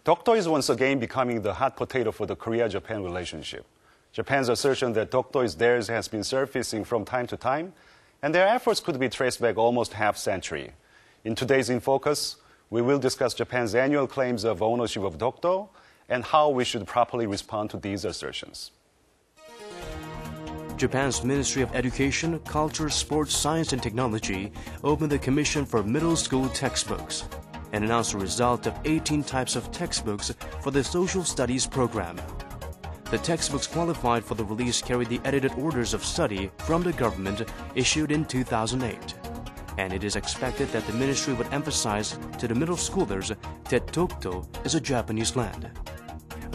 Dokdo is once again becoming the hot potato for the Korea-Japan relationship. Japan's assertion that Dokdo is theirs has been surfacing from time to time, and their efforts could be traced back almost half-century. In today's In Focus, we will discuss Japan's annual claims of ownership of Dokdo and how we should properly respond to these assertions. Japan's Ministry of Education, Culture, Sports, Science and Technology opened the Commission for Middle School Textbooks and announced the result of 18 types of textbooks for the Social Studies program. The textbooks qualified for the release carried the edited orders of study from the government issued in 2008. And it is expected that the ministry would emphasize to the middle schoolers that Dokdo is a Japanese land.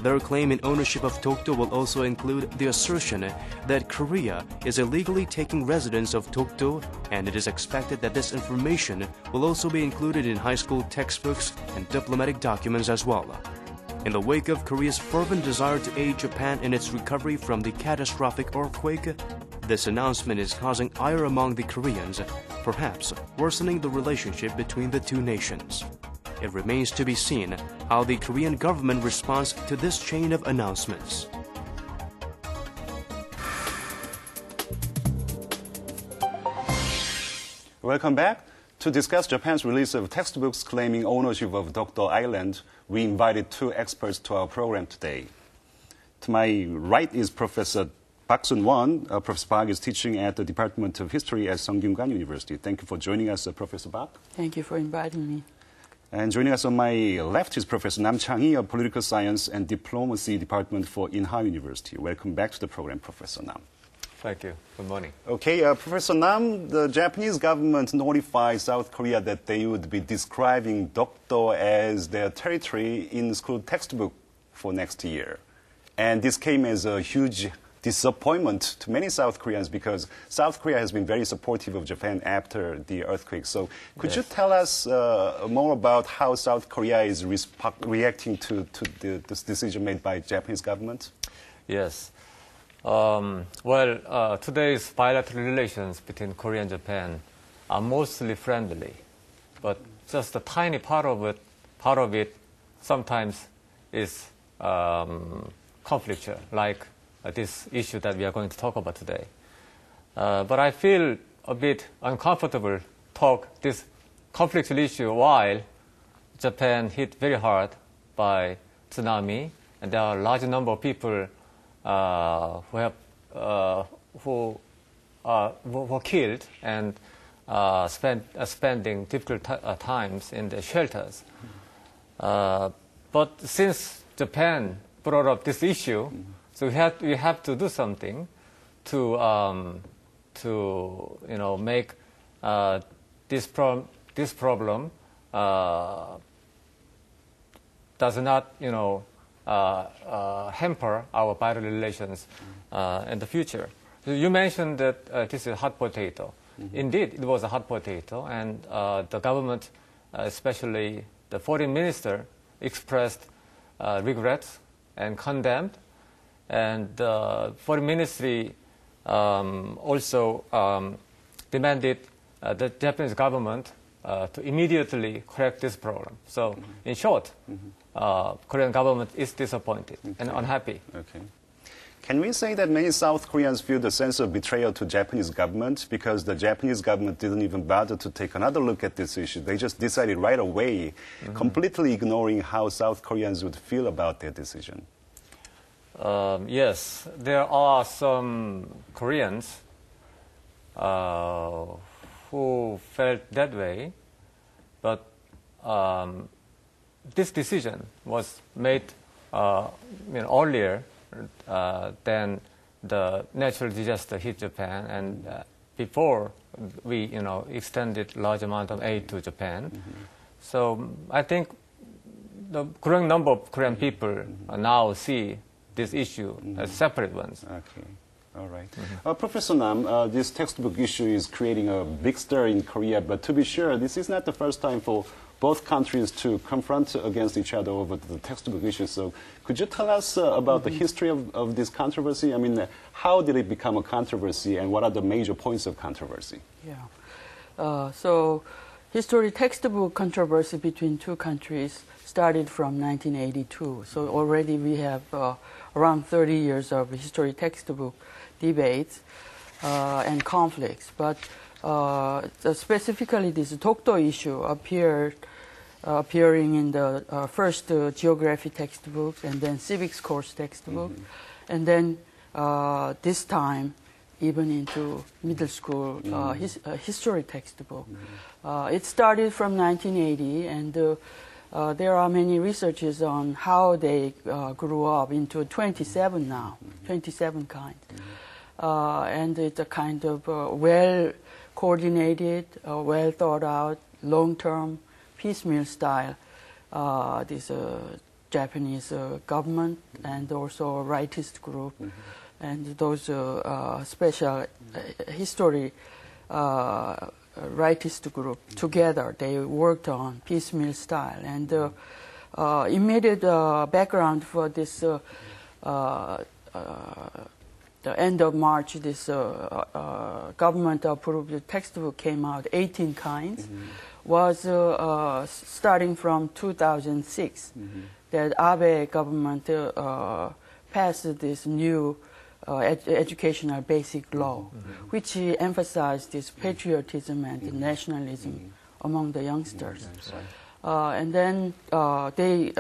Their claim in ownership of Dokdo will also include the assertion that Korea is illegally taking residents of Dokdo, and it is expected that this information will also be included in high school textbooks and diplomatic documents as well. In the wake of Korea's fervent desire to aid Japan in its recovery from the catastrophic earthquake, this announcement is causing ire among the Koreans, perhaps worsening the relationship between the two nations. It remains to be seen how the Korean government responds to this chain of announcements. Welcome back. To discuss Japan's release of textbooks claiming ownership of Dokdo Island, we invited two experts to our program today. To my right is Professor Park Sun-won. Professor Park is teaching at the Department of History at Sungkyunkwan University. Thank you for joining us, Professor Park. Thank you for inviting me. And joining us on my left is Professor Nam Chang-hee of Political Science and Diplomacy Department for Inha University. Welcome back to the program, Professor Nam. Thank you. Good morning. Okay, Professor Nam, the Japanese government notified South Korea that they would be describing Dokdo as their territory in school textbook for next year. And this came as a huge disappointment to many South Koreans because South Korea has been very supportive of Japan after the earthquake. So could you tell us more about how South Korea is reacting to this decision made by Japanese government? Yes. Today's bilateral relations between Korea and Japan are mostly friendly, but just a tiny part of it sometimes is conflictual, like this issue that we are going to talk about today. But I feel a bit uncomfortable talk this conflictual issue while Japan hit very hard by tsunami, and there are a large number of people who were killed and spending difficult times in the shelters. But since Japan brought up this issue, so we have to do something to make this problem does not hamper our bilateral relations in the future. So you mentioned that this is a hot potato. Mm-hmm. Indeed, it was a hot potato, and the government, especially the foreign minister, expressed regrets and condemned. And the foreign ministry also demanded the Japanese government to immediately correct this problem. So, in short, Korean government is disappointed and unhappy. Okay. Can we say that many South Koreans feel the sense of betrayal to Japanese government because the Japanese government didn't even bother to take another look at this issue? They just decided right away, completely ignoring how South Koreans would feel about their decision. Yes, there are some Koreans who felt that way, but this decision was made earlier than the natural disaster hit Japan, and before we extended large amount of aid to Japan. So I think the growing number of Korean people now see this issue as separate ones. Okay. All right. Professor Nam, this textbook issue is creating a big stir in Korea, but to be sure, this is not the first time for both countries to confront against each other over the textbook issue. So could you tell us about the history of this controversy? I mean, how did it become a controversy, and what are the major points of controversy? Yeah. So history textbook controversy between two countries started from 1982. So already we have around 30 years of history textbook debates and conflicts. But specifically this Dokdo issue appearing in the first geography textbooks and then civics course textbook, and then this time even into middle school history textbook. It started from 1980, and there are many researches on how they grew up into 27 now, 27 kinds. And it's a kind of well-coordinated, well thought out, long-term, piecemeal style. This Japanese government and also rightist group and those special history rightist group together, they worked on piecemeal style. And immediate background for this the end of March, this government-approved textbook came out, 18 kinds, was starting from 2006. That Abe government passed this new educational basic law, which emphasized this patriotism and nationalism among the youngsters. And then they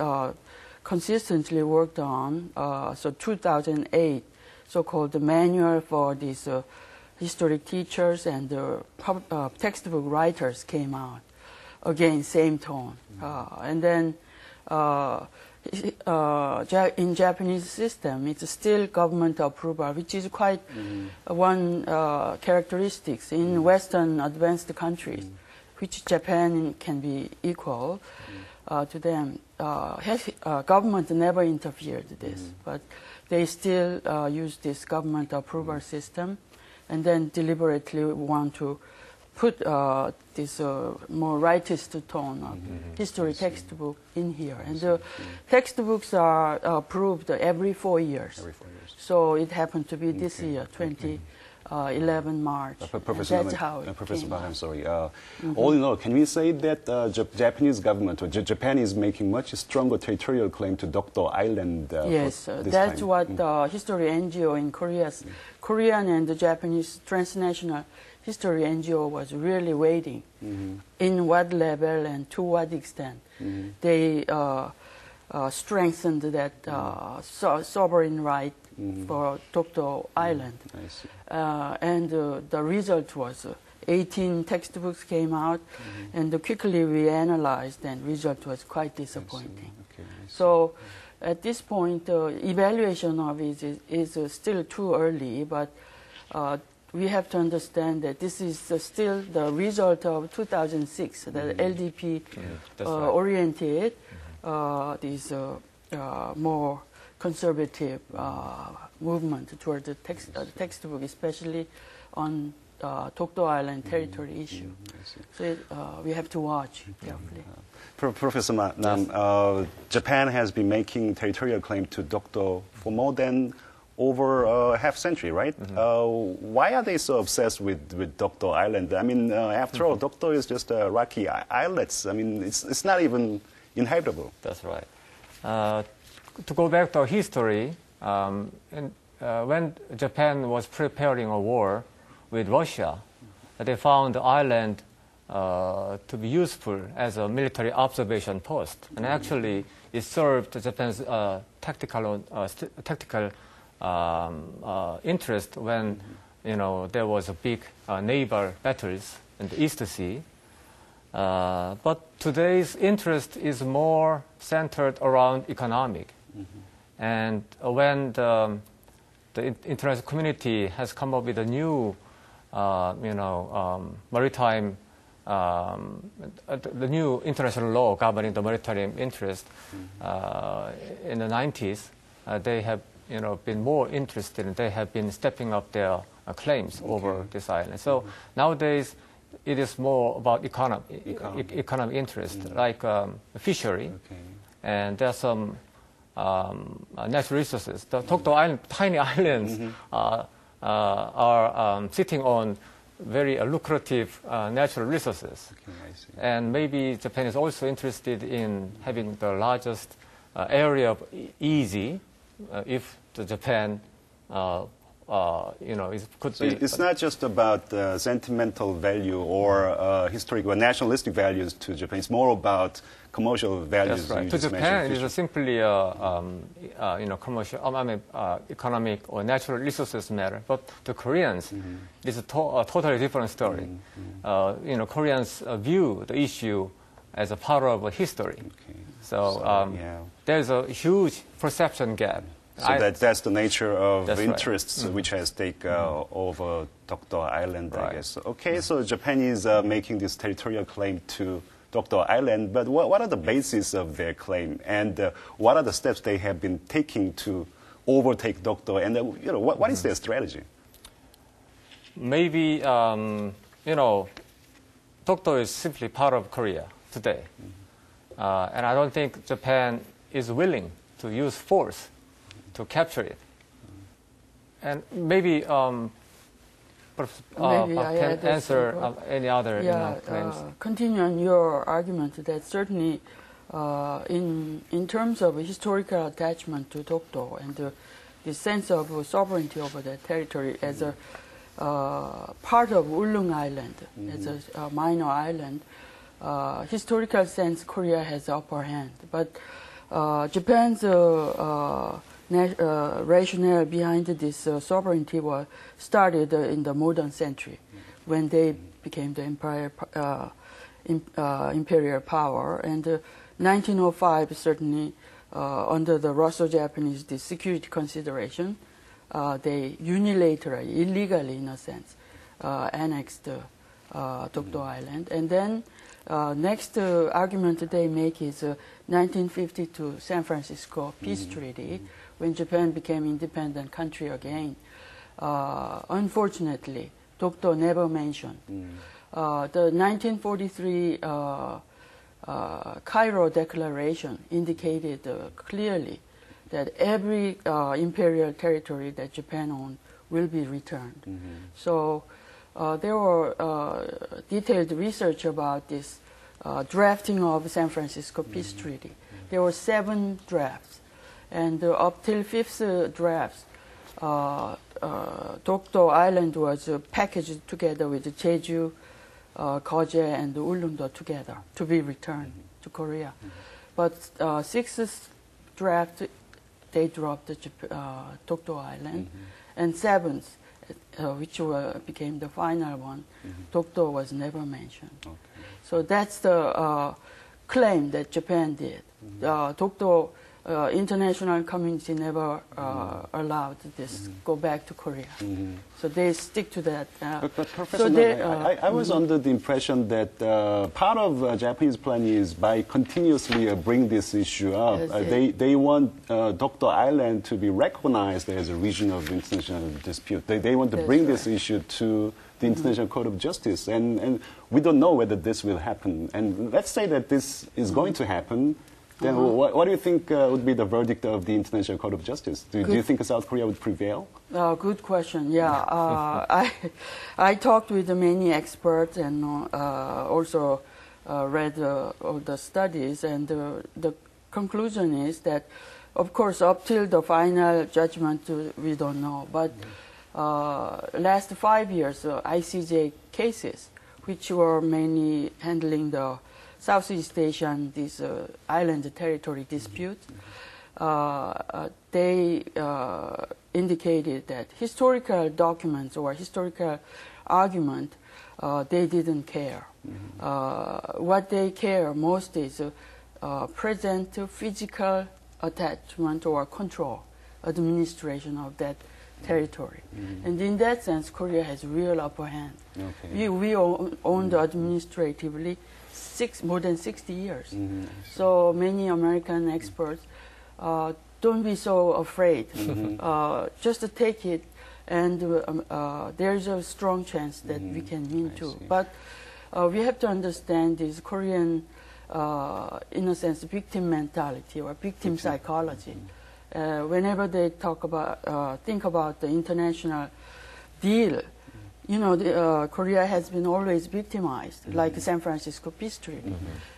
consistently worked on, so 2008, so-called the manual for these historic teachers and textbook writers came out. Again, same tone. And then in Japanese system, it's still government approval, which is quite one characteristics in Western advanced countries, which Japan can be equal to them. Government never interfered this, but they still use this government approval system, and then deliberately want to put this more rightist tone of history textbook in here. And the textbooks are approved every 4 years. So it happened to be this year, 2011 March. That's how it Professor came Bach, I'm out. sorry. All in all, can we say that Japanese government or Japan is making much stronger territorial claim to Dokdo Island? Yes, that's time? what history NGO in Korea's Korean and the Japanese transnational history NGO was really waiting. In what level and to what extent they strengthened that sovereign right for Dokdo Island. And the result was 18 textbooks came out, and quickly we analyzed, and result was quite disappointing. So at this point, evaluation of it is still too early, but we have to understand that this is still the result of 2006, the LDP oriented this more conservative movement toward the textbook, especially on Dokdo Island territory issue. So we have to watch carefully. Professor Nam, Japan has been making territorial claim to Dokdo for more than over a half century, right? Why are they so obsessed with Dokdo Island? I mean, after all, Dokdo is just rocky islets. I mean, it's not even inhabitable. That's right. To go back to history, when Japan was preparing a war with Russia, they found the island to be useful as a military observation post. And actually, it served Japan's tactical interest when there was a big naval battles in the East Sea. But today's interest is more centered around economic. And when the international community has come up with a new, maritime, the new international law governing the maritime interest in the 90s, they have been more interested, and they have been stepping up their claims over this island. So nowadays, it is more about economic interest, like fishery, and there are some natural resources. The Dokdo Island, tiny islands, are sitting on very lucrative natural resources. Okay, I see. And maybe Japan is also interested in having the largest area of easy if the Japan, could So be. it's not just about sentimental value or historical or nationalistic values to Japan. It's more about commercial values. That's right. You To just Japan, mentioned. it is simply commercial, economic or natural resources matter. But to Koreans, it's a totally different story. Koreans view the issue as a part of a history. Okay. So yeah. there's a huge perception gap. So that's the nature of That's right. interests which has taken over Dokdo Island, I Right. guess. Okay, so Japan is making this territorial claim to Dokdo Island, but what are the bases of their claim, and what are the steps they have been taking to overtake Dokdo, and what is their strategy? Maybe, Dokdo is simply part of Korea today. And I don't think Japan is willing to use force to capture it. And maybe, Maybe I can add this, answer any other claims. Continue on your argument that certainly in terms of historical attachment to Dokdo and the sense of sovereignty over that territory as a part of Ulleung Island, as a minor island, historical sense Korea has the upper hand. But Japan's rationale behind this sovereignty was started in the modern century, when they became the imperial power. And 1905, certainly, under the Russo-Japanese security consideration, they unilaterally, illegally in a sense, annexed Dokdo Island. And then next argument they make is 1952 San Francisco Peace Treaty, when Japan became independent country again. Unfortunately, Dokdo never mentioned. The 1943 Cairo Declaration indicated clearly that every imperial territory that Japan owned will be returned. So there were detailed research about this drafting of San Francisco Peace Treaty. There were 7 drafts, and up till 5th draft, Dokdo Island was packaged together with Jeju, Goje, and Ulleung-do together to be returned to Korea. But 6th draft, they dropped the Dokdo Island, and 7th, which became the final one, Dokdo was never mentioned. Okay. So that's the claim that Japan did. Dokdo international community never allowed this go back to Korea. So they stick to that. But Professor, I was under the impression that part of Japanese plan is by continuously bring this issue up. Yes, they want Dokdo Island to be recognized as a region of international dispute. They want to bring this issue to the International Court of Justice. And we don't know whether this will happen. And let's say that this is going to happen. Then what do you think would be the verdict of the International Court of Justice? Do you think South Korea would prevail? Good question. Yeah, I talked with many experts and also read all the studies, and the conclusion is that, of course, up till the final judgment, we don't know. But last 5 years, ICJ cases, which were mainly handling the Southeast Asian, this island territory dispute, they indicated that historical documents or historical argument, they didn't care. What they care most is present physical attachment or control, administration of that territory. And in that sense, Korea has real upper hand. Okay. We owned administratively more than 60 years. So many American experts don't be so afraid. Just to take it, and there's a strong chance that we can win too. But we have to understand this Korean, in a sense, victim mentality or victim psychology. Whenever they talk about, think about the international deal, Korea has been always victimized, like San Francisco peace treaty.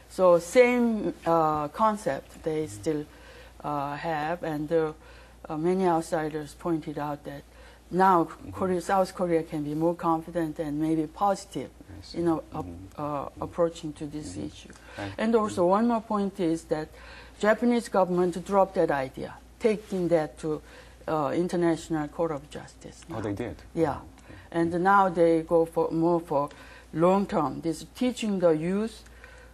So same concept they still have, and many outsiders pointed out that now South Korea can be more confident and maybe positive, approaching to this issue. And also one more point is that Japanese government dropped that idea, taking that to International Court of Justice. Now. Oh, they did? Yeah. And now they go more for long term. This teaching the youth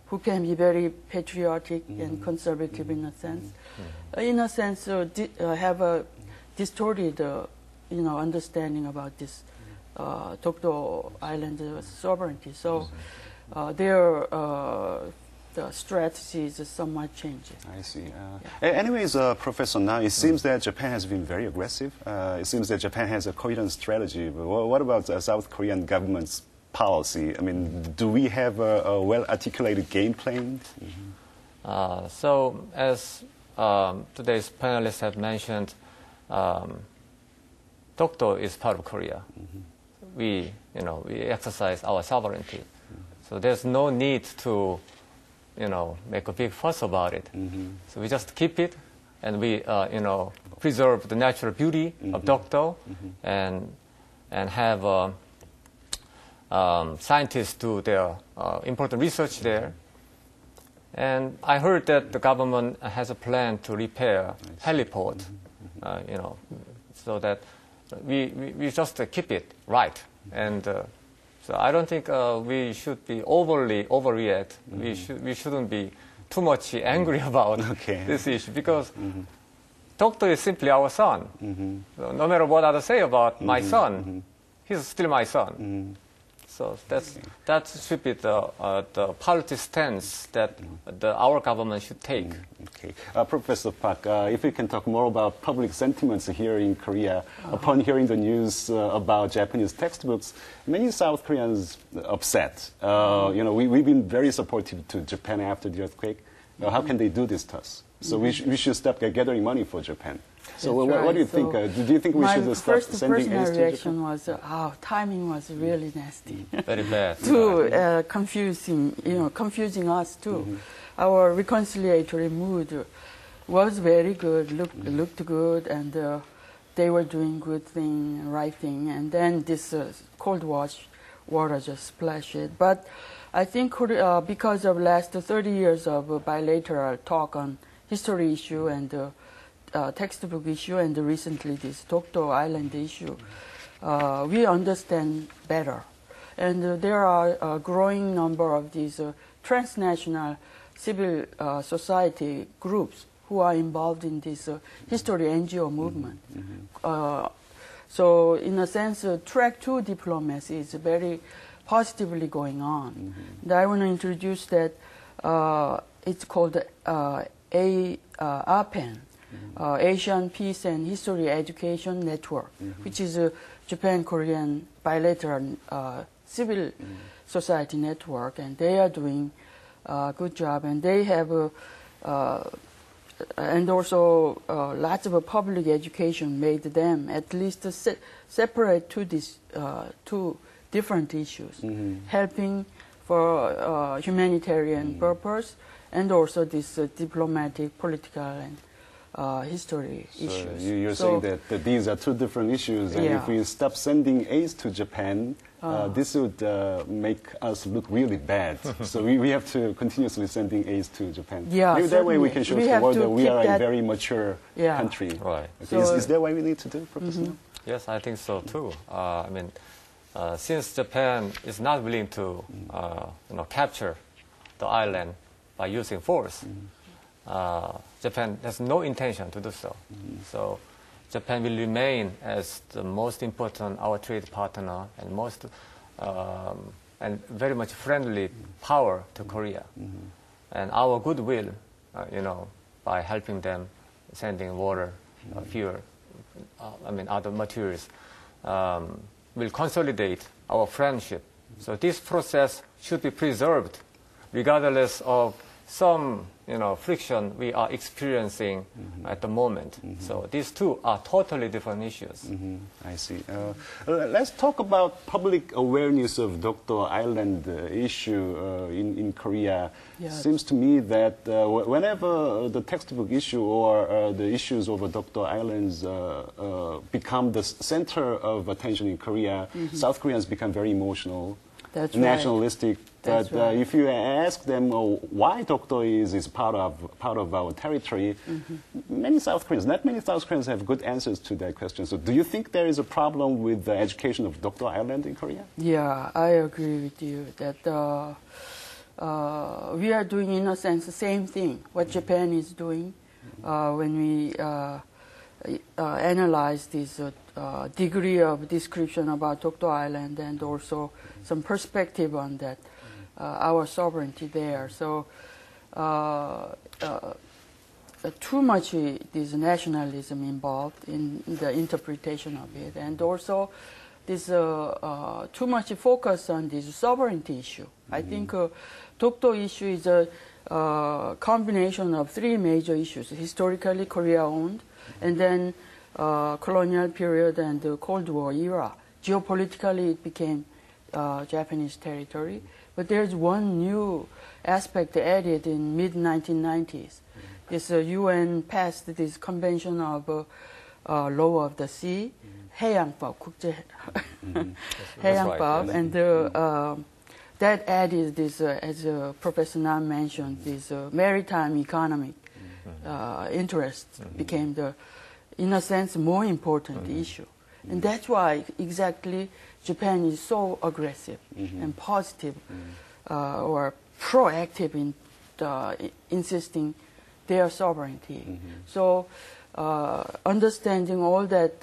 who can be very patriotic and conservative in a sense. Have a distorted understanding about this Dokdo Island sovereignty. So their the strategy is somewhat changing. I see. Anyways, Professor, now it seems that Japan has been very aggressive. It seems that Japan has a coherent strategy. But what about the South Korean government's policy? I mean, do we have a well-articulated game plan? So, as today's panelists have mentioned, Dokdo is part of Korea. We exercise our sovereignty. So there's no need to, make a big fuss about it. So we just keep it, and we, preserve the natural beauty of Dokdo, and have scientists do their important research there. And I heard that the government has a plan to repair heliport, so that we just keep it right. And so I don't think we should be overreact. We shouldn't be too much angry about this issue, because Dokdo is simply our son. So no matter what others say about my son, he's still my son. So that should be the policy stance that our government should take. Okay. Professor Park, if we can talk more about public sentiments here in Korea. Upon hearing the news about Japanese textbooks, many South Koreans upset. We've been very supportive to Japan after the earthquake. How can they do this to us? So we should stop gathering money for Japan. So what do you think? Do you think we should stop sending aid to Japan? My first personal reaction was, timing was really nasty. Very bad. Confusing us too. Our reconciliatory mood was very good, looked good, and they were doing good thing, right thing. And then this cold water just splashed. But I think because of last 30 years of bilateral talk on history issue and textbook issue, and recently this Dokdo Island issue, we understand better. And there are a growing number of these transnational civil society groups who are involved in this history NGO movement. So in a sense, track 2 diplomacy is very positively going on. And I want to introduce that it's called APEN. Asian Peace and History Education Network, which is a Japan-Korean bilateral civil society network, and they are doing a good job. And they have and also lots of public education made them at least separate two different issues, helping for humanitarian purpose, and also this diplomatic, political, and history issues. You're saying that these are two different issues, and if we stop sending aids to Japan, this would make us look really bad. So we have to continuously sending aids to Japan. Maybe that way we can show the world that we are a very mature country. Right. Okay. Is that what we need to do, Professor? Yes, I think so too. Since Japan is not willing to capture the island by using force, Japan has no intention to do so. So Japan will remain as the most important our trade partner and most and very much friendly power to Korea. And our goodwill, by helping them, sending water, fuel, other materials, will consolidate our friendship. So this process should be preserved, regardless of some friction we are experiencing at the moment. So these two are totally different issues. I see. Let's talk about public awareness of Dokdo Island issue in Korea. Yeah. Seems to me that whenever the textbook issue or the issues over Dokdo Islands become the center of attention in Korea, South Koreans become very emotional, That's nationalistic. That's But right. if you ask them why Dokdo is part of our territory, many South Koreans, not many South Koreans have good answers to that question. So do you think there is a problem with the education of Dokdo Island in Korea? Yeah, I agree with you that we are doing, in a sense, the same thing what Japan is doing when we analyze this degree of description about Dokdo Island and also some perspective on that, our sovereignty there. So too much this nationalism involved in the interpretation of it, and also this too much focus on this sovereignty issue. I think Dokdo issue is a combination of three major issues: historically Korea-owned, and then colonial period and the Cold War era. Geopolitically, it became Japanese territory. But there's one new aspect added in mid-1990s. This UN passed this convention of law of the sea, 해양법, 국제 해양법, right, yes. and that added this, as Professor Nam mentioned, this maritime economic interest became the, in a sense, more important issue. And that's why exactly Japan is so aggressive and positive or proactive in insisting their sovereignty. So understanding all that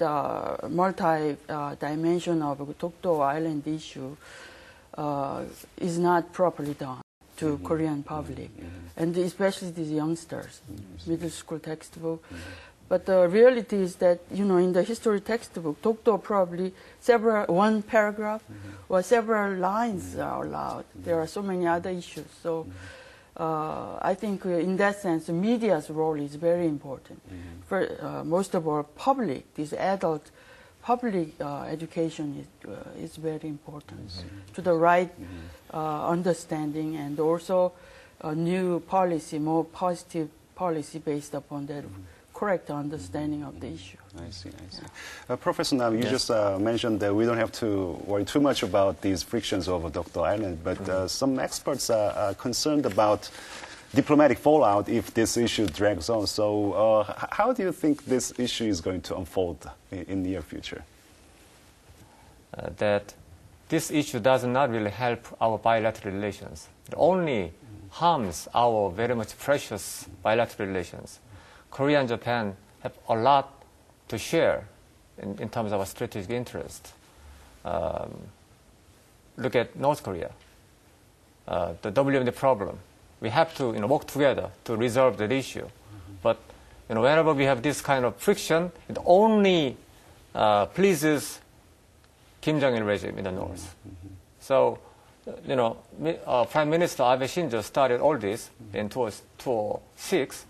multi-dimension of Dokdo Island issue is not properly done to Korean public, and especially these youngsters, middle school textbook. But the reality is that, in the history textbook, Dokdo probably one paragraph or several lines are allowed. There are so many other issues. So I think in that sense, the media's role is very important. For, most of all, this adult public education is very important to the right understanding, and also a new policy, more positive policy based upon that correct understanding of the issue. I see. Professor Nam, you just mentioned that we don't have to worry too much about these frictions over Dokdo Island, but some experts are concerned about diplomatic fallout if this issue drags on. So how do you think this issue is going to unfold in the near future? That this issue does not really help our bilateral relations. It only harms our very much precious bilateral relations. Korea and Japan have a lot to share in terms of our strategic interest. Look at North Korea, the WMD problem. We have to work together to resolve that issue. But whenever we have this kind of friction, it only pleases Kim Jong-il regime in the north. So, Prime Minister Abe Shinzo started all this in 2006.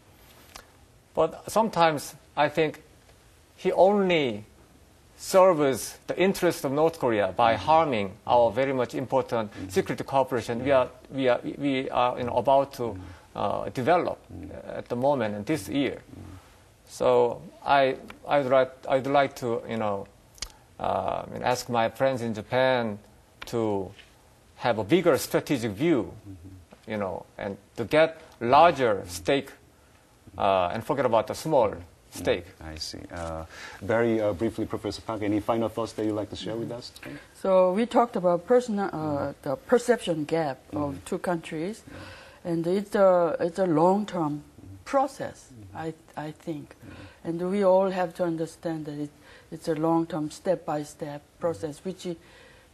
But sometimes I think he only serves the interest of North Korea by harming our very much important security cooperation we are about to develop at the moment and this year. So I'd like to ask my friends in Japan to have a bigger strategic view, and to get larger stake and forget about the small stake. I see. Very briefly, Professor Park, any final thoughts that you'd like to share with us? So we talked about the perception gap of two countries, and it's a long-term process, I think. And we all have to understand that it's a long-term, step-by-step process which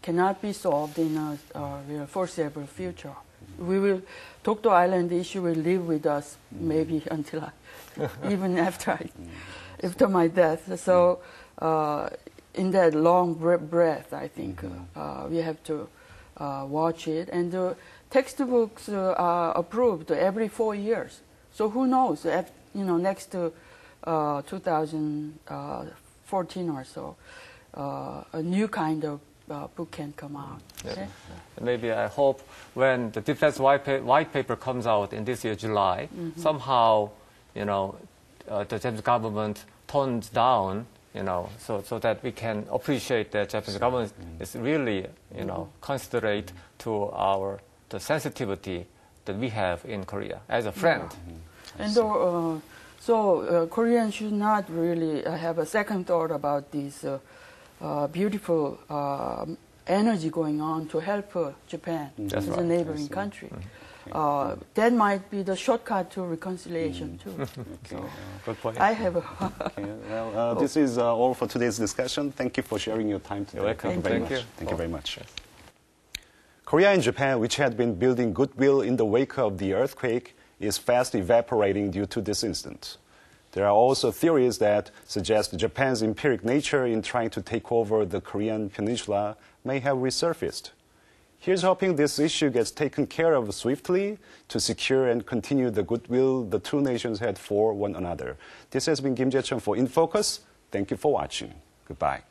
cannot be solved in a foreseeable future. Dokdo Island issue will live with us maybe until even after my death. So in that long breath, I think we have to watch it. And textbooks are approved every 4 years. So who knows? Next to 2014 or so, a new kind of book can come out. Yeah. Okay? Maybe I hope when the defense white paper comes out in this year, July, somehow, the Japanese government tones down, so that we can appreciate that Japanese government is really, considerate to the sensitivity that we have in Korea as a friend. And so Koreans should not really have a second thought about this beautiful energy going on to help Japan as a neighboring country. That might be the shortcut to reconciliation too. So Good point. I have This is all for today's discussion. Thank you for sharing your time today. You're welcome. Thank you very Thank much. you. Thank you very much. Korea and Japan, which had been building goodwill in the wake of the earthquake, is fast evaporating due to this incident. There are also theories that suggest Japan's empiric nature in trying to take over the Korean peninsula may have resurfaced. Here's hoping this issue gets taken care of swiftly to secure and continue the goodwill the two nations had for one another. This has been Kim Jae-chun for In Focus. Thank you for watching. Goodbye.